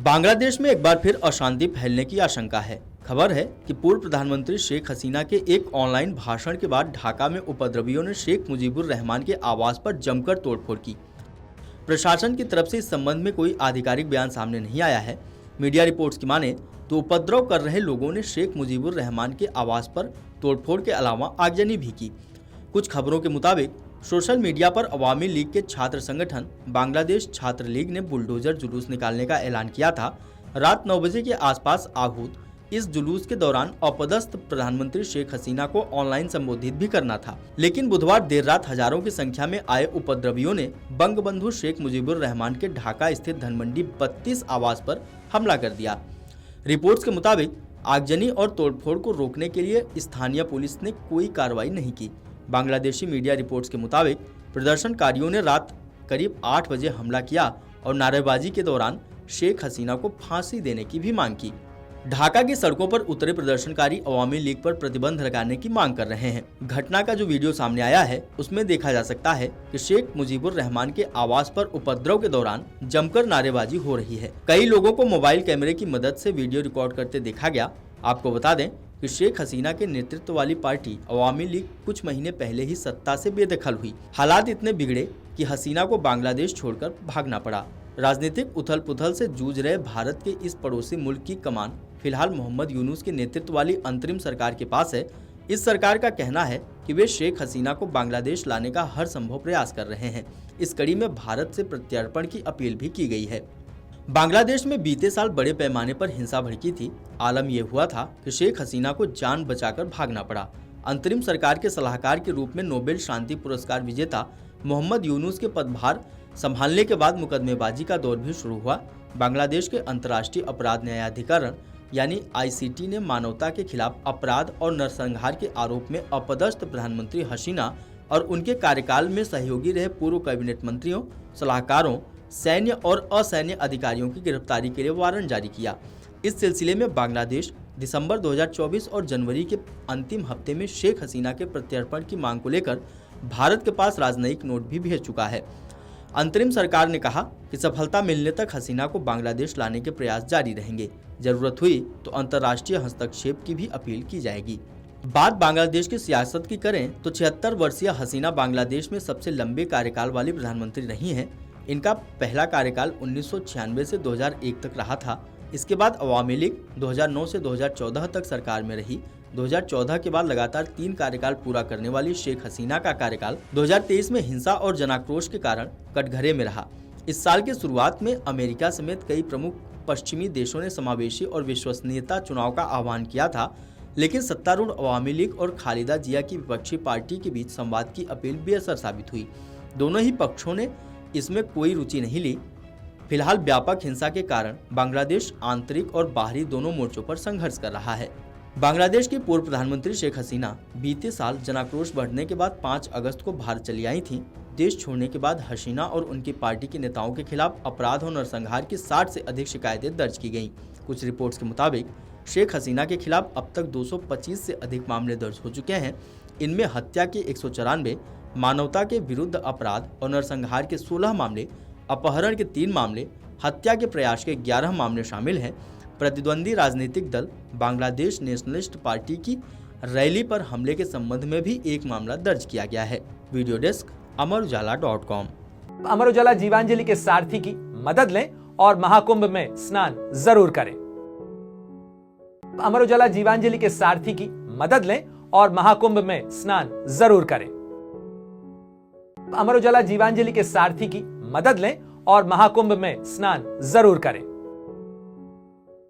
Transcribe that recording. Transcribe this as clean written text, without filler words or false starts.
बांग्लादेश में एक बार फिर अशांति फैलने की आशंका है। खबर है कि पूर्व प्रधानमंत्री शेख हसीना के एक ऑनलाइन भाषण के बाद ढाका में उपद्रवियों ने शेख मुजीबुर रहमान के आवास पर जमकर तोड़फोड़ की। प्रशासन की तरफ से इस संबंध में कोई आधिकारिक बयान सामने नहीं आया है। मीडिया रिपोर्ट्स की माने तो उपद्रव कर रहे लोगों ने शेख मुजीबुर रहमान के आवास पर तोड़फोड़ के अलावा आगजनी भी की। कुछ खबरों के मुताबिक सोशल मीडिया पर अवामी लीग के छात्र संगठन बांग्लादेश छात्र लीग ने बुलडोजर जुलूस निकालने का ऐलान किया था। रात 9 बजे के आसपास आहूत इस जुलूस के दौरान अपदस्थ प्रधानमंत्री शेख हसीना को ऑनलाइन संबोधित भी करना था, लेकिन बुधवार देर रात हजारों की संख्या में आए उपद्रवियों ने बंगबंधु शेख मुजीबुर रहमान के ढाका स्थित धनमंडी 32 आवास पर हमला कर दिया। रिपोर्ट्स के मुताबिक आगजनी और तोड़फोड़ को रोकने के लिए स्थानीय पुलिस ने कोई कार्रवाई नहीं की। बांग्लादेशी मीडिया रिपोर्ट्स के मुताबिक प्रदर्शनकारियों ने रात करीब 8 बजे हमला किया और नारेबाजी के दौरान शेख हसीना को फांसी देने की भी मांग की। ढाका की सड़कों पर उतरे प्रदर्शनकारी अवामी लीग पर प्रतिबंध लगाने की मांग कर रहे हैं। घटना का जो वीडियो सामने आया है उसमें देखा जा सकता है कि शेख मुजीबुर रहमान के आवास पर उपद्रव के दौरान जमकर नारेबाजी हो रही है। कई लोगों को मोबाइल कैमरे की मदद से वीडियो रिकॉर्ड करते देखा गया। आपको बता दें कि शेख हसीना के नेतृत्व वाली पार्टी अवामी लीग कुछ महीने पहले ही सत्ता से बेदखल हुई। हालात इतने बिगड़े कि हसीना को बांग्लादेश छोड़कर भागना पड़ा। राजनीतिक उथल पुथल से जूझ रहे भारत के इस पड़ोसी मुल्क की कमान फिलहाल मोहम्मद यूनुस के नेतृत्व वाली अंतरिम सरकार के पास है। इस सरकार का कहना है कि वे शेख हसीना को बांग्लादेश लाने का हर संभव प्रयास कर रहे हैं। इस कड़ी में भारत से प्रत्यर्पण की अपील भी की गई है। बांग्लादेश में बीते साल बड़े पैमाने पर हिंसा भड़की थी। आलम यह हुआ था कि शेख हसीना को जान बचाकर भागना पड़ा। अंतरिम सरकार के सलाहकार के रूप में नोबेल शांति पुरस्कार विजेता मोहम्मद यूनुस के पदभार संभालने के बाद मुकदमेबाजी का दौर भी शुरू हुआ। बांग्लादेश के अंतर्राष्ट्रीय अपराध न्यायाधिकरण यानी ICT ने मानवता के खिलाफ अपराध और नरसंहार के आरोप में अपदस्थ प्रधानमंत्री हसीना और उनके कार्यकाल में सहयोगी रहे पूर्व कैबिनेट मंत्रियों, सलाहकारों, सैन्य और असैन्य अधिकारियों की गिरफ्तारी के लिए वारंट जारी किया। इस सिलसिले में बांग्लादेश दिसंबर 2024 और जनवरी के अंतिम हफ्ते में शेख हसीना के प्रत्यर्पण की मांग को लेकर भारत के पास राजनयिक नोट भी भेज चुका है। अंतरिम सरकार ने कहा कि सफलता मिलने तक हसीना को बांग्लादेश लाने के प्रयास जारी रहेंगे। जरूरत हुई तो अंतर्राष्ट्रीय हस्तक्षेप की भी अपील की जाएगी। बात बांग्लादेश की सियासत की करें तो 76 वर्षीय हसीना बांग्लादेश में सबसे लंबे कार्यकाल वाली प्रधानमंत्री रही हैं। इनका पहला कार्यकाल 1996 से 2001 तक रहा था। इसके बाद अवामी लीग 2009 से 2014 तक सरकार में रही। 2014 के बाद लगातार 3 कार्यकाल पूरा करने वाली शेख हसीना का कार्यकाल 2023 में हिंसा और जनाक्रोश के कारण कटघरे में रहा। इस साल की शुरुआत में अमेरिका समेत कई प्रमुख पश्चिमी देशों ने समावेशी और विश्वसनीयता चुनाव का आह्वान किया था, लेकिन सत्तारूढ़ अवामी लीग और खालिदा जिया की विपक्षी पार्टी के बीच संवाद की अपील बेअसर साबित हुई। दोनों ही पक्षों ने इसमें कोई रुचि नहीं ली। फिलहाल व्यापक हिंसा के कारण बांग्लादेश आंतरिक और बाहरी दोनों मोर्चों पर संघर्ष कर रहा है। बांग्लादेश की पूर्व प्रधानमंत्री शेख हसीना बीते साल जनाक्रोश बढ़ने के बाद 5 अगस्त को भारत चली आई थीं। देश छोड़ने के बाद हसीना और उनकी पार्टी के नेताओं के खिलाफ अपराध और नरसंहार की 60 से अधिक शिकायतें दर्ज की गईं। कुछ रिपोर्ट्स के मुताबिक शेख हसीना के खिलाफ अब तक 225 से अधिक मामले दर्ज हो चुके हैं। इनमें हत्या के 194, मानवता के विरुद्ध अपराध और नरसंहार के 16 मामले, अपहरण के 3 मामले, हत्या के प्रयास के 11 मामले शामिल हैं। प्रतिद्वंदी राजनीतिक दल बांग्लादेश नेशनलिस्ट पार्टी की रैली पर हमले के संबंध में भी एक मामला दर्ज किया गया है। Video desk अमरउजाला.com। अमर उजाला जीवांजलि के सारथी की मदद लें और महाकुंभ में स्नान जरूर करें। अमर उजाला जीवांजलि के सारथी की मदद लें और महाकुंभ में स्नान जरूर करें। अमर उजाला जीवांजलि के सारथी की मदद लें और महाकुंभ में स्नान जरूर करें।